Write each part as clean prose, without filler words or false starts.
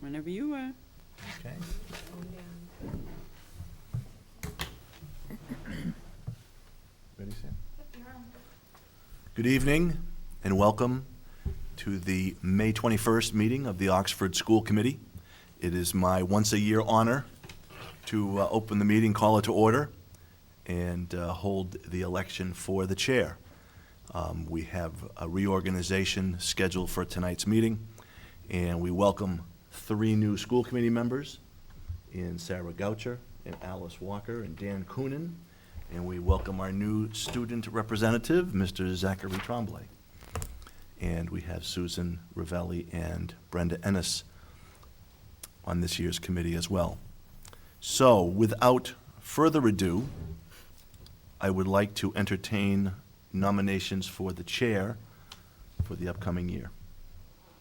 Whenever you are. Okay. Ready, Sam? Good evening and welcome to the May 21st meeting of the Oxford School Committee. It is my once-a-year honor to open the meeting, call it to order, and hold the election for the chair. We have a reorganization scheduled for tonight's meeting, and we welcome 3 new school committee members in Sarah Goucher and Alice Walker and Dan Coonan. And we welcome our new student representative, Mr. Zachary Tremblay. And we have Susan Ravelli and Brenda Ennis on this year's committee as well. So without further ado, I would like to entertain nominations for the chair for the upcoming year.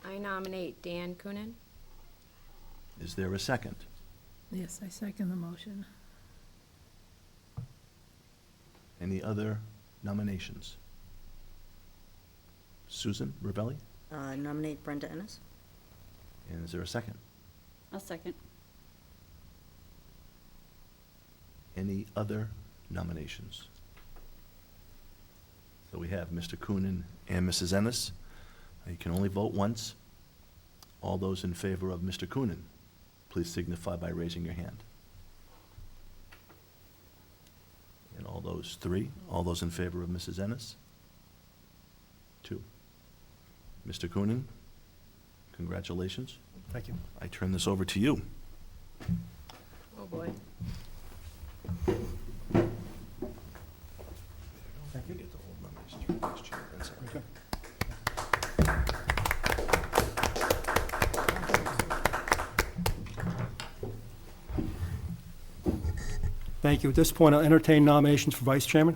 I nominate Dan Coonan. Is there a second? Yes, I second the motion. Any other nominations? Susan Ravelli? Nominate Brenda Ennis. And is there a second? I'll second. Any other nominations? So we have Mr. Coonan and Mrs. Ennis. You can only vote once. All those in favor of Mr. Coonan, please signify by raising your hand. And all those 3, all those in favor of Mrs. Ennis? 2. Mr. Coonan, congratulations. Thank you. I turn this over to you. Oh, boy. Thank you. Get the whole numbers, Vice Chair. That's all right. Thank you. At this point, I'll entertain nominations for vice chairman.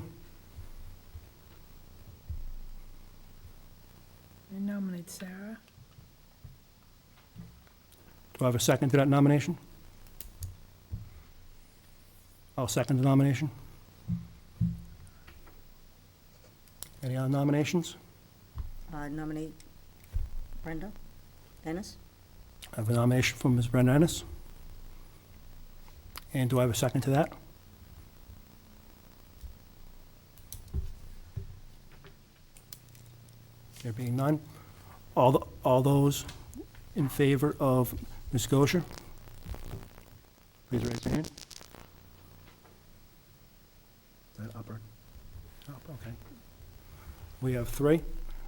I nominate Sarah. Do I have a second to that nomination? I'll second the nomination. Any other nominations? Nominate Brenda Ennis. I have a nomination from Ms. Brenda Ennis. And do I have a second to that? There being none, all those in favor of Ms. Gosher, please raise your hand. Is that up or? Up, okay. We have 3.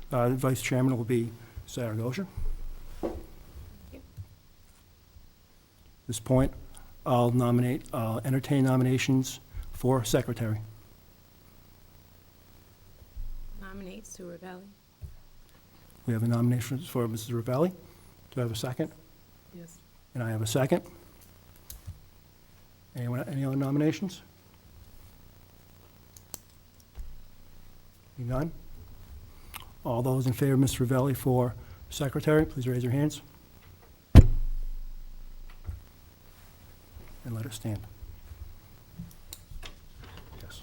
The vice chairman will be Sarah Gosher. At this point, I'll entertain nominations for secretary. Nominate Sue Ravelli. We have a nomination for Mrs. Ravelli. Do I have a second? Yes. And I have a second. Any other nominations? Seeing none? All those in favor of Ms. Ravelli for secretary, please raise your hands. And let her stand. Yes.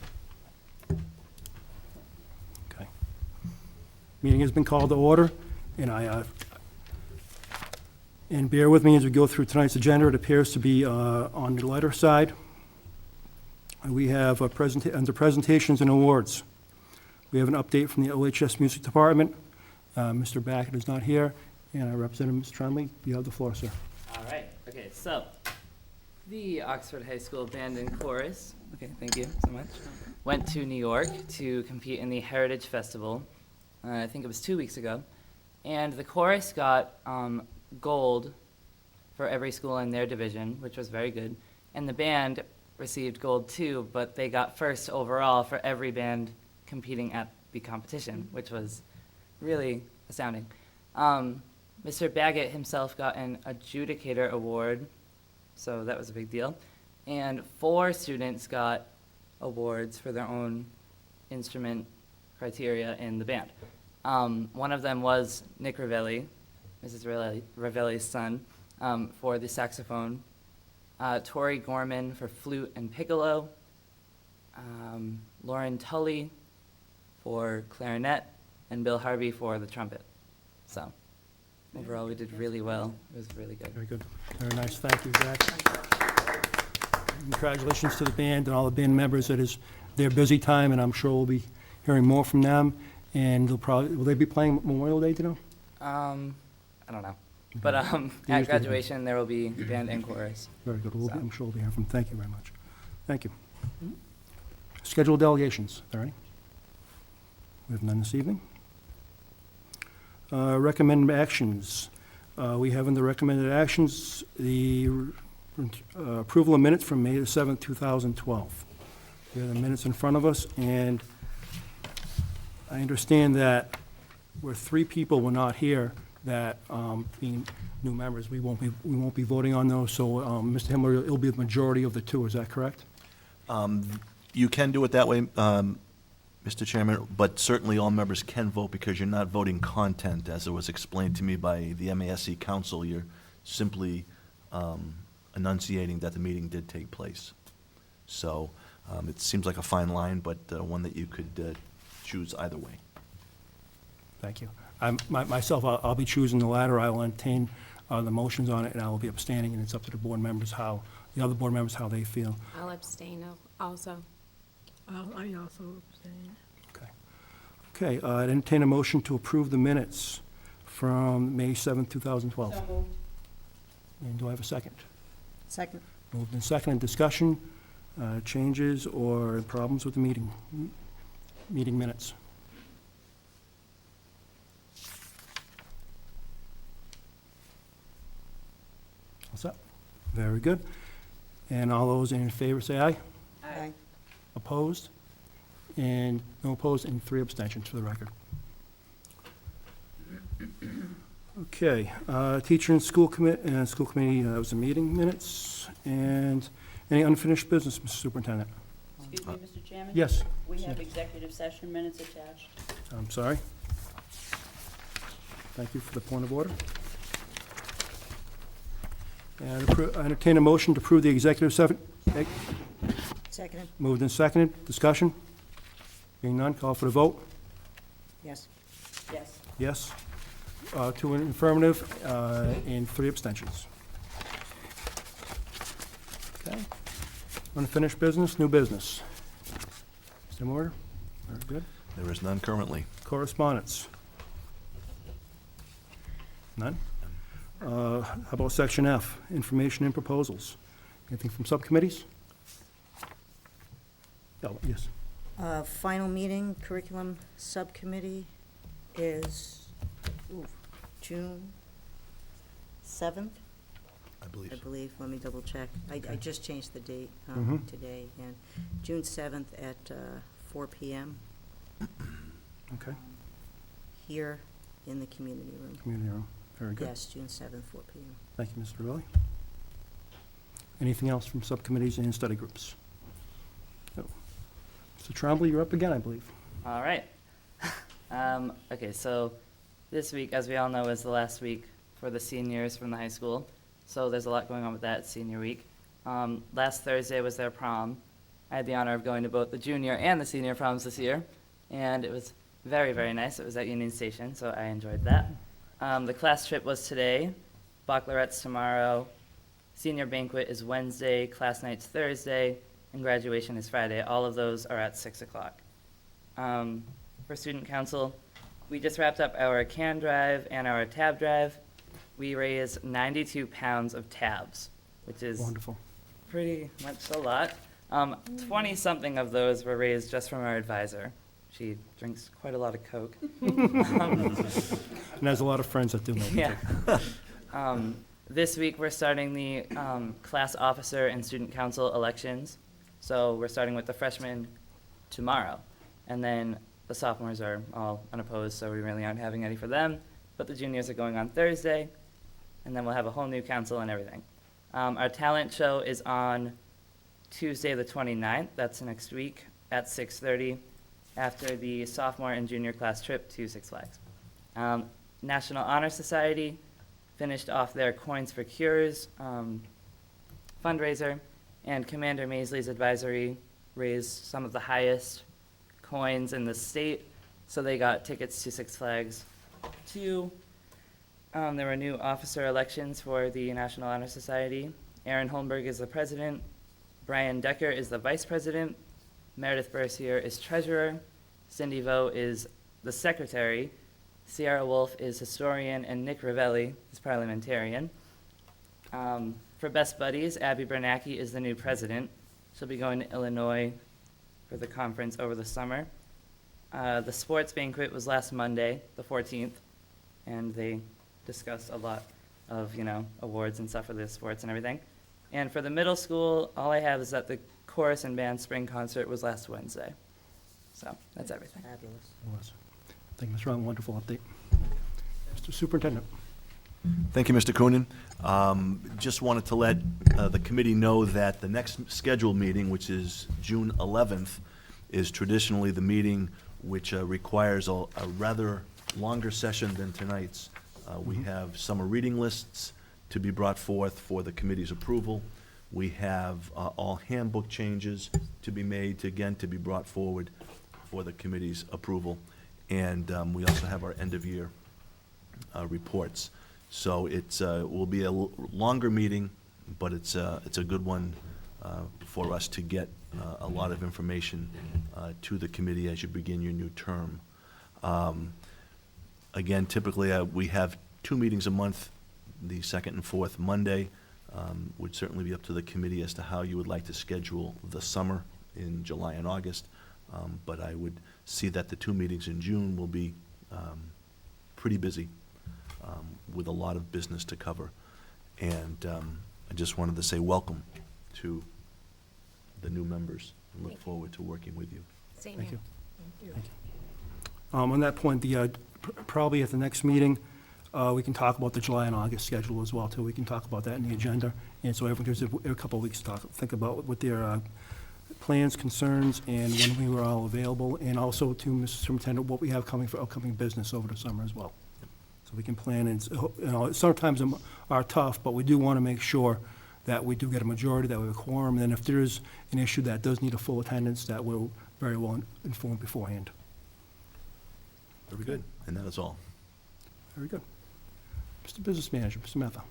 Okay. Meeting has been called to order, and and bear with me as we go through tonight's agenda. It appears to be on the lighter side. We have under presentations and awards. We have an update from the OHS Music Department. Mr. Backett is not here, and our representative, Ms. Tremblay, you have the floor, sir. All right, okay, so the Oxford High School Band and Chorus, okay, thank you so much, went to New York to compete in the Heritage Festival. I think it was 2 weeks ago. And the chorus got gold for every school in their division, which was very good. And the band received gold too, but they got first overall for every band competing at the competition, which was really astounding. Mr. Baggett himself got an adjudicator award, so that was a big deal. And 4 students got awards for their own instrument criteria in the band. One of them was Nick Ravelli, Mrs. Ravelli's son, for the saxophone. Tori Gorman for flute and piccolo. Lauren Tully for clarinet, and Bill Harvey for the trumpet. So overall, we did really well. It was really good. Very good. Very nice. Thank you, Zach. Congratulations to the band and all the band members. It is their busy time, and I'm sure we'll be hearing more from them. And they'll probably, will they be playing Memorial Day, do you know? I don't know. But usually at do. graduation, there will be band and chorus. Very good. So- I'm sure we'll be hearing from them. Thank you very much. Thank you. Scheduled delegations, are there any? We have none this evening. Recommended actions. We have in the recommended actions the approval of minutes from May the 7th, 2012. We have the minutes in front of us, and I understand that where 3 people were not here, that being new members, we won't be voting on those. So, Mr. Himmler, it'll be the majority of the 2. Is that correct? You can do it that way, Mr. Chairman, but certainly all members can vote because you're not voting content, as it was explained to me by the MASC council. You're simply enunciating that the meeting did take place. So it seems like a fine line, but one that you could choose either way. Thank you. Myself, I'll be choosing the latter. I will entertain the motions on it, and I will be abstaining, and it's up to the board members the other board members, how they feel. I'll abstain also. I also abstain. Okay, I'd entertain a motion to approve the minutes from May 7th, 2012. So moved. And do I have a second? Second. Moved and seconded. Discussion, changes, or problems with the meeting minutes? What's up? Very good. And all those in favor say aye. Aye. Opposed? And no opposed, and 3 abstentions for the record. Okay, teacher and school committee, that was the meeting minutes. And any unfinished business, Mr. Superintendent? Excuse me, Mr. Chairman? Yes, We have executive session minutes attached. I'm sorry. Thank you for the point of order. And I entertain a motion to approve the executive session. Seconded. Moved and seconded. Discussion? Being none, call for the vote. Yes. Yes. Yes. 2 in affirmative, and 3 abstentions. Okay. Unfinished business, new business. Mr. Moore? Very good. There is none currently. Correspondence? None? How about section F, information and proposals? Anything from subcommittees? Oh, yes. Final meeting, curriculum subcommittee is June 7th, I believe I so. believe. Let me double check. I just changed the date Mhm. today. And June 7th at 4 p.m. Okay, here in the community room. community room. Very good. Yes, June 7th, 4 p.m. Thank you, Mr. Riley. Anything else from subcommittees and study groups? No. Mr. Trombley, you're up again, I believe. All right. Okay, so this week, as we all know, is the last week for the seniors from the high school. So there's a lot going on with that senior week. Last Thursday was their prom. I had the honor of going to both the junior and the senior proms this year, and it was very, very nice. It was at Union Station, so I enjoyed that. The class trip was today, baccalarettes tomorrow, senior banquet is Wednesday, class night's Thursday, and graduation is Friday. All of those are at 6 o'clock. For student council, we just wrapped up our can drive and our tab drive. We raised 92 pounds of tabs, which is Wonderful. pretty much a lot. 20-something of those were raised just from our advisor. She drinks quite a lot of Coke. And has a lot of friends that do make it. Yeah. This week, we're starting the class officer and student council elections. So we're starting with the freshmen tomorrow. And then the sophomores are all unopposed, so we really aren't having any for them. But the juniors are going on Thursday, and then we'll have a whole new council and everything. Our talent show is on Tuesday the 29th, that's next week, at 6:30, after the sophomore and junior class trip to Six Flags. National Honor Society finished off their Coins for Cures fundraiser, and Commander Maisley's advisory raised some of the highest coins in the state, so they got tickets to Six Flags to There were new officer elections for the National Honor Society. Aaron Holmberg is the president. Brian Decker is the vice president. Meredith Bercier is treasurer. Cindy Vo is the secretary. Sierra Wolf is historian, and Nick Ravelli is parliamentarian. For Best Buddies, Abby Bernacki is the new president. She'll be going to Illinois for the conference over the summer. The sports banquet was last Monday, the 14th, and they discussed a lot of, awards and stuff for the sports and everything. And for the middle school, all I have is that the chorus and band spring concert was last Wednesday. So that's everything. Fabulous. Thank you, Ms. Rowland. Wonderful update. Mr. Superintendent. Thank you, Mr. Coonan. Just wanted to let the committee know that the next scheduled meeting, which is June 11th, is traditionally the meeting which requires a rather longer session than tonight's. We have summer reading lists to be brought forth for the committee's approval. We have all handbook changes to be made, to be brought forward for the committee's approval. And we also have our end-of-year reports. So it will be a longer meeting, but it's a good one for us to get a lot of information to the committee as you begin your new term. Again, typically we have 2 meetings a month, the second and fourth Monday. Would certainly be up to the committee as to how you would like to schedule the summer in July and August. But I would see that the 2 meetings in June will be pretty busy with a lot of business to cover. And I just wanted to say welcome to the new members and look forward to working with you. Same Thank here. you. On that point, probably at the next meeting, we can talk about the July and August schedule as well, too. We can talk about that in the agenda. And so everyone gives a couple of weeks to think about what their plans, concerns, and when we were all available, and also to Mr. Superintendent, what we have coming for upcoming business over the summer as well. So we can plan, and sometimes them are tough, but we do want to make sure that we do get a majority, that we have a quorum, and then if there's an issue that does need a full attendance, that we're very well informed beforehand. Very good. And that is all. Very good. Mr. Business Manager, Mr. Matha.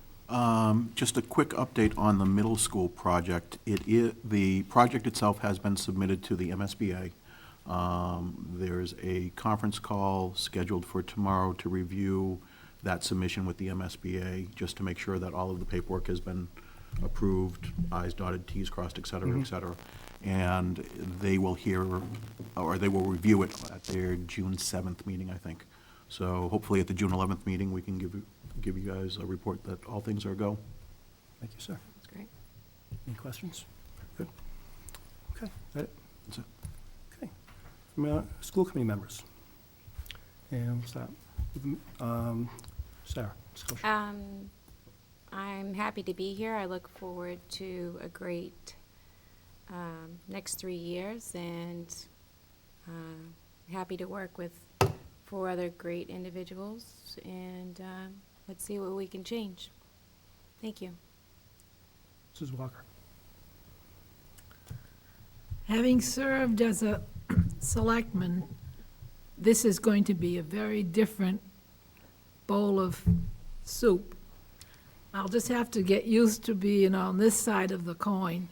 Just a quick update on the middle school project. The project itself has been submitted to the MSBA. There's a conference call scheduled for tomorrow to review that submission with the MSBA, just to make sure that all of the paperwork has been approved, I's dotted, T's crossed, et cetera, et cetera. And they will they will review it at their June 7th meeting, I think. So hopefully at the June 11th meeting, we can give you guys a report that all things are a go. Thank you, sir. That's great. Any questions? Good. Okay, that it? That's it. Okay. From school committee members. And we'll start with Sarah. Scotia. I'm happy to be here. I look forward to a great next 3 years, and happy to work with 4 other great individuals, and let's see what we can change. Thank you. Mrs. Walker. Having served as a selectman, this is going to be a very different bowl of soup. I'll just have to get used to being on this side of the coin.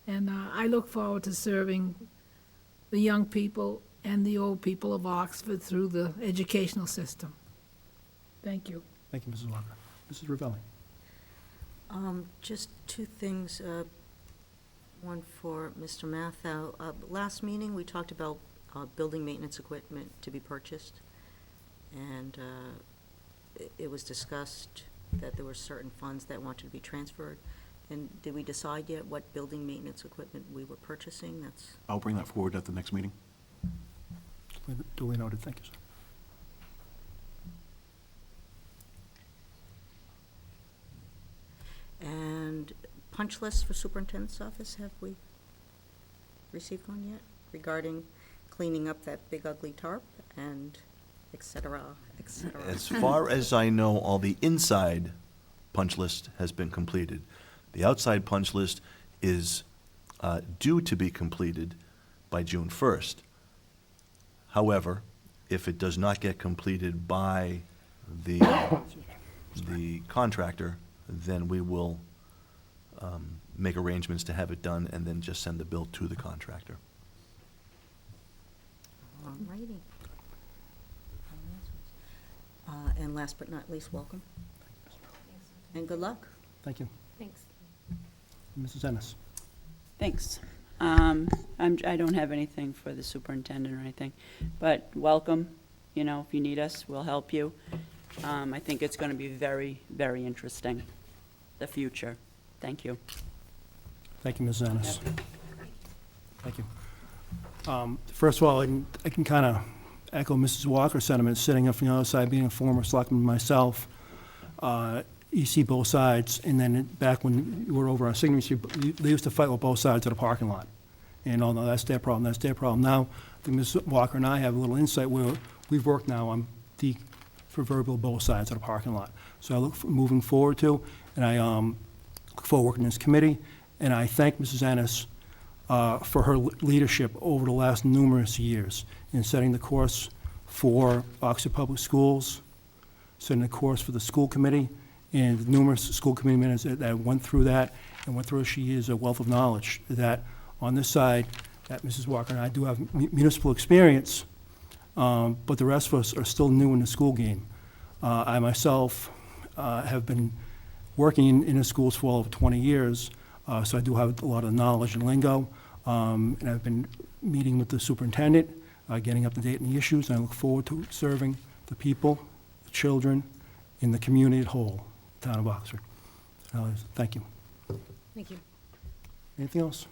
And I look forward to serving the young people and the old people of Oxford through the educational system. Thank you. Thank you, Mrs. Walker. Mrs. Ravelli. Just 2 things, one for Mr. Matthau. Last meeting, we talked about building maintenance equipment to be purchased, and it was discussed that there were certain funds that wanted to be transferred. And did we decide yet what building maintenance equipment we were purchasing? I'll bring that forward at the next meeting. Duly noted. Thank you, sir. And punch list for superintendent's office, have we received one yet regarding cleaning up that big ugly tarp and et cetera, et cetera? As far as I know, all the inside punch list has been completed. The outside punch list is due to be completed by June 1st. However, if it does not get completed by the the contractor, then we will make arrangements to have it done and then just send the bill to the contractor. All righty. And last but not least, welcome. And good luck. Thank you. Thanks. Mrs. Ennis? Thanks. I don't have anything for the superintendent or anything, but welcome. You know, if you need us, we'll help you. I think it's going to be very, very interesting, the future. Thank you. Thank you, Ms. Ennis. Thank you. First of all, I can kind of echo Mrs. Walker's sentiments, sitting up from the other side, being a former selectman myself. You see both sides, and then back when you were over on Signature Street, they used to fight with both sides of the parking lot. And, oh, no, that's their problem, that's their problem. Now, I think Ms. Walker and I have a little insight where we've worked now on the proverbial both sides of the parking lot. So I look for moving forward to, and I look forward to working in this committee, and I thank Mrs. Ennis for her leadership over the last numerous years in setting the course for Oxford Public Schools, setting the course for the school committee, and numerous school committee members that went through that and went through it. She is a wealth of knowledge that on this side, that Mrs. Walker and I do have municipal experience, but the rest of us are still new in the school game. I myself have been working in the schools for over 20 years, so I do have a lot of knowledge and lingo, and I've been meeting with the superintendent, getting up to date on the issues, and I look forward to serving the people, the children, in the community at whole, town of Oxford. Thank you. Thank you. Anything else?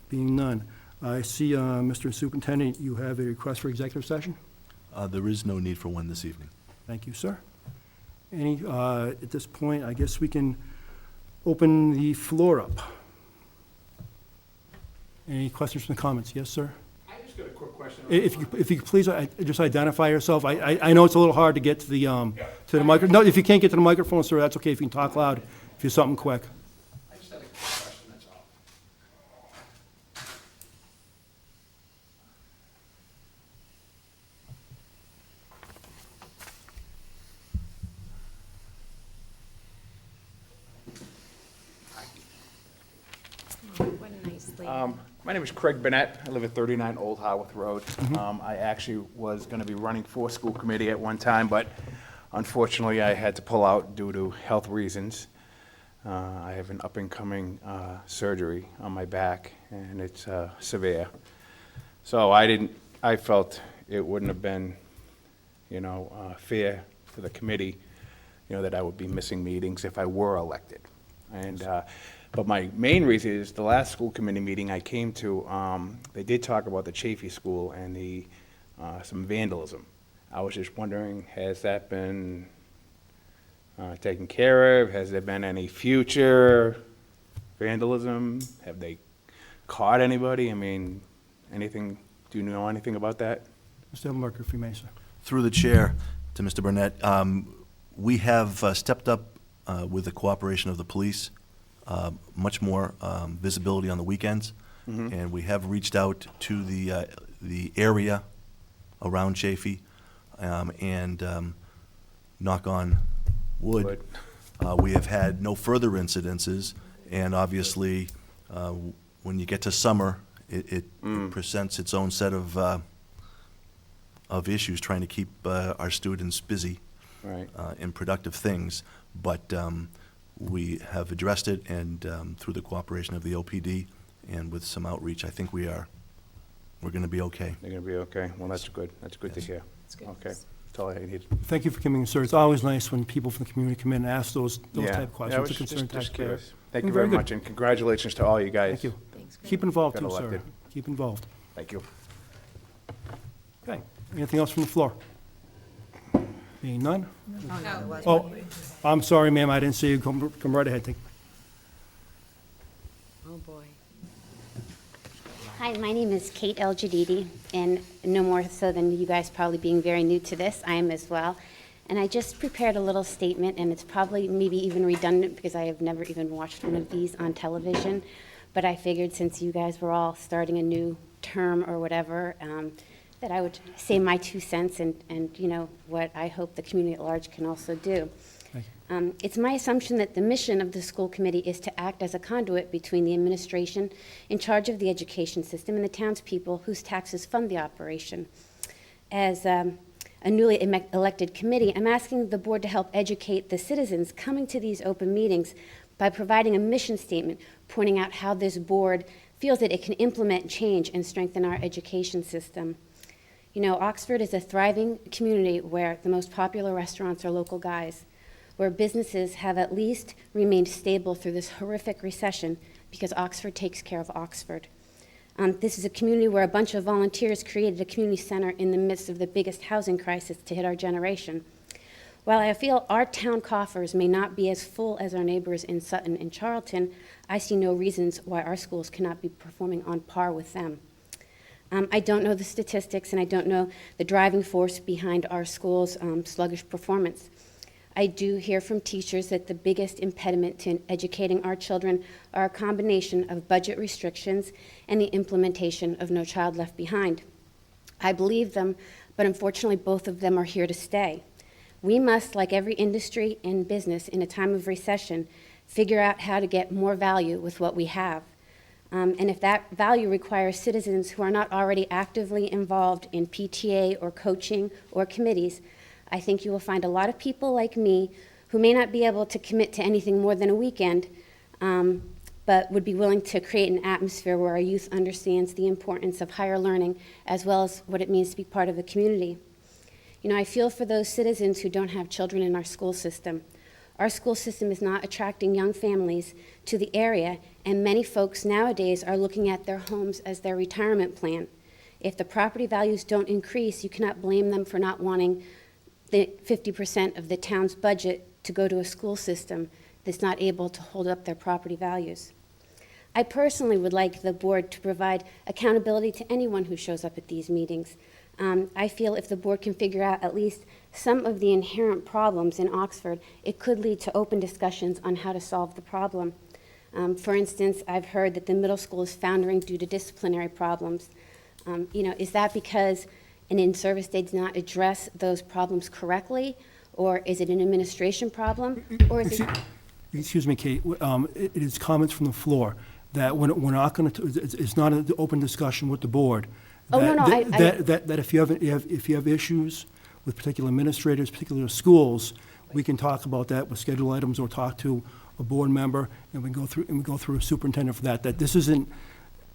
Being none, I see, Mr. Superintendent, you have a request for executive session? There is no need for one this evening. Thank you, sir. Any, at this point, I guess we can open the floor up. Any questions from the comments? Yes, sir? I just got a quick question. If you could please just identify yourself. I know it's a little hard to get to the microphone. No, if you can't get to the microphone, sir, that's okay if you can talk loud, if you're something quick. I just had a quick question, that's all. Oh, what a nice lady. My name is Craig Burnett. I live at 39 Old Haworth Road. I actually was going to be running for school committee at one time, but unfortunately, I had to pull out due to health reasons. I have an up-and-coming surgery on my back, and it's severe. So I felt it wouldn't have been, fair to the committee, that I would be missing meetings if I were elected. And but my main reason is the last school committee meeting I came to, they did talk about the Chafee School and the some vandalism. I was just wondering, has that been taken care of? Has there been any future vandalism? Have they caught anybody? I mean, anything? Do you know anything about that? Mr. Edelmark, if you may, sir. Through the chair to Mr. Burnett, we have stepped up with the cooperation of the police, much more visibility on the weekends, and we have reached out to the area around Chafee, and knock on wood, we have had no further incidences, and obviously, when you get to summer, it presents its own set of issues trying to keep our students busy. Right. In productive things, but we have addressed it, and through the cooperation of the OPD and with some outreach, I think we're going to be okay. They're going to be okay? Well, that's good. That's good to Yes. hear. That's good. Okay, that's all I needed. Thank you for coming, sir. It's always nice when people from the community come in and ask those Yeah. type of Yeah, I questions. was It's a concerned just taxpayer. curious. Thank Mm, you very very good. much, and congratulations to all you guys. Thank you. Thanks, Craig. Keep involved Got too, sir. elected. Keep involved. Thank you. Okay. Anything else from the floor? Being none? Oh, I'm sorry, ma'am, I didn't see you. Come right ahead. Oh, boy. Hi, my name is Kate El Jadidi, and no more so than you guys probably being very new to this, I am as well. And I just prepared a little statement, and it's probably maybe even redundant because I have never even watched one of these on television. But I figured since you guys were all starting a new term or whatever, that I would say my 2 cents and, you know, what I hope the community at large can also do. Thank It's my assumption that the mission of the school committee is to act as a conduit between the administration in charge of the education system and the townspeople whose taxes fund the operation. As a newly elected committee, I'm asking the board to help educate the citizens coming to these open meetings by providing a mission statement pointing out how this board feels that it can implement change and strengthen our education system. You know, Oxford is a thriving community where the most popular restaurants are local guys, where businesses have at least remained stable through this horrific recession because Oxford takes care of Oxford. This is a community where a bunch of volunteers created a community center in the midst of the biggest housing crisis to hit our generation. While I feel our town coffers may not be as full as our neighbors in Sutton and Charlton, I see no reasons why our schools cannot be performing on par with them. I don't know the statistics, and I don't know the driving force behind our schools' sluggish performance. I do hear from teachers that the biggest impediment to educating our children are a combination of budget restrictions and the implementation of No Child Left Behind. I believe them, but unfortunately both of them are here to stay. We must, like every industry and business in a time of recession, figure out how to get more value with what we have. And if that value requires citizens who are not already actively involved in PTA or coaching or committees, I think you will find a lot of people like me who may not be able to commit to anything more than a weekend, but would be willing to create an atmosphere where our youth understands the importance of higher learning as well as what it means to be part of a community. You know, I feel for those citizens who don't have children in our school system. Our school system is not attracting young families to the area, and many folks nowadays are looking at their homes as their retirement plan. If the property values don't increase, you cannot blame them for not wanting the 50% of the town's budget to go to a school system that's not able to hold up their property values. I personally would like the board to provide accountability to anyone who shows up at these meetings. I feel if the board can figure out at least some of the inherent problems in Oxford, it could lead to open discussions on how to solve the problem. For instance, I've heard that the middle school is foundering due to disciplinary problems. You know, is that because an in-service day did not address those problems correctly, or is it an administration problem, or is it... Excuse me, Kate, it is comments from the floor that we're not going to, it's not an open discussion with the board. Oh, no, That if you have issues with particular administrators, particular schools, we can talk about that with schedule items or talk to a board member, and we go through a superintendent for that. That this isn't,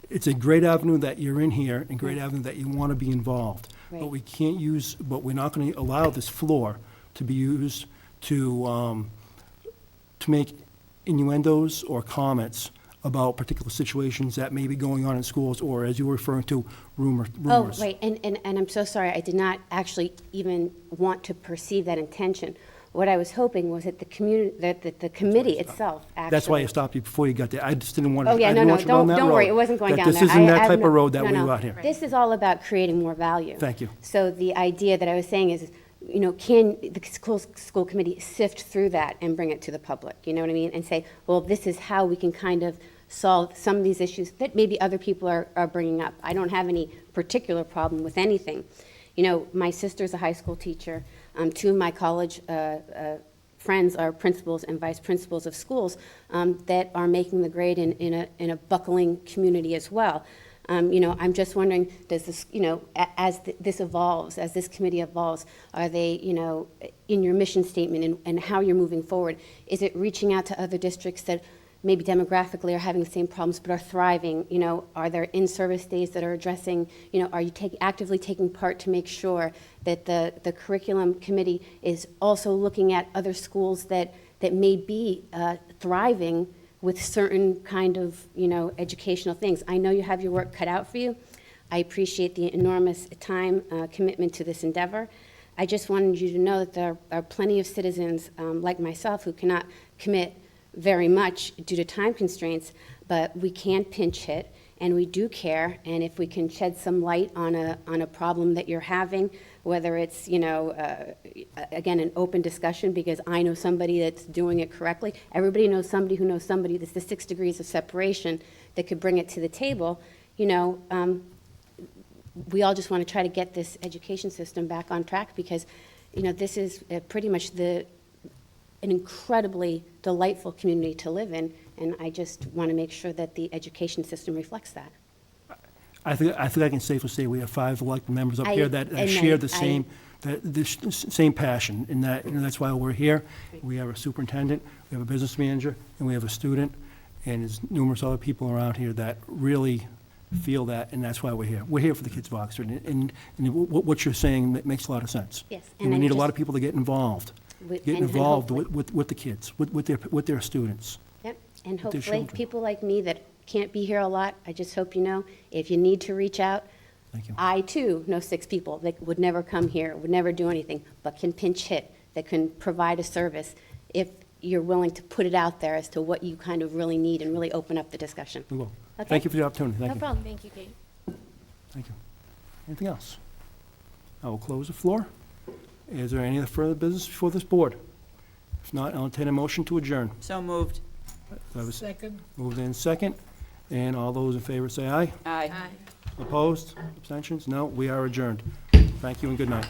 it's a great avenue that you're in here and great avenue that you want to be involved. Right. But we can't use, but we're not going to allow this floor to be used to make innuendos or comments about particular situations that may be going on in schools, or as you were referring to, rumors. Oh, right, and I'm so sorry, I did not actually even want to perceive that intention. What I was hoping was that the community, that the committee itself actually... That's why I stopped you before you got there. I just didn't want to, Oh, yeah, I no, didn't no, want you down that road. don't worry, it wasn't going down there. That this isn't I that have type no- of road that no, we no. got here. This is all about creating more value. Thank you. So the idea that I was saying is, you know, can the school committee sift through that and bring it to the public, you know what I mean? And say, well, this is how we can kind of solve some of these issues that maybe other people are bringing up. I don't have any particular problem with anything. You know, my sister's a high school teacher. Two of my college friends are principals and vice principals of schools that are making the grade in a buckling community as well. You know, I'm just wondering, does this, you know, as this evolves, as this committee evolves, are they, you know, in your mission statement and how you're moving forward, is it reaching out to other districts that maybe demographically are having the same problems but are thriving? You know, are there in-service days that are addressing, you know, are you actively taking part to make sure that the curriculum committee is also looking at other schools that may be thriving with certain kind of, you know, educational things? I know you have your work cut out for you. I appreciate the enormous time commitment to this endeavor. I just wanted you to know that there are plenty of citizens like myself who cannot commit very much due to time constraints, but we can pinch hit, and we do care, and if we can shed some light on a problem that you're having, whether it's, you know, again, an open discussion because I know somebody that's doing it correctly. Everybody knows somebody who knows somebody. That's the 6 degrees of separation that could bring it to the table. You know, we all just want to try to get this education system back on track because, this is pretty much an incredibly delightful community to live in, and I just want to make sure that the education system reflects that. I think I can safely say we have 5 elected members up I- here that and share I- the same passion, in that, that's why we're here. We have a superintendent, we have a business manager, and we have a student, and there's numerous other people around here that really feel that, and that's why we're here. We're here for the kids of Oxford, and what you're saying makes a lot of sense. Yes, And and we I need a lot just- of people to get involved, With- get and involved hopefully- with the kids, with their students. Yep, and with their hopefully, children. people like me that can't be here a lot, I just hope you know, if you need to reach out, Thank you. I too know 6 people that would never come here, would never do anything, but can pinch hit, that can provide a service if you're willing to put it out there as to what you kind of really need and really open up the discussion. We will. Okay. Thank you for the opportunity. Thank No you. problem. Thank you, Kate. Thank you. Anything else? I will close the floor. Is there any further business before this board? If not, I'll entertain a motion to adjourn. So moved. I was Second. moved in second, and all those in favor say aye. Aye. Opposed? Abstentions? No, we are adjourned. Thank you and good night.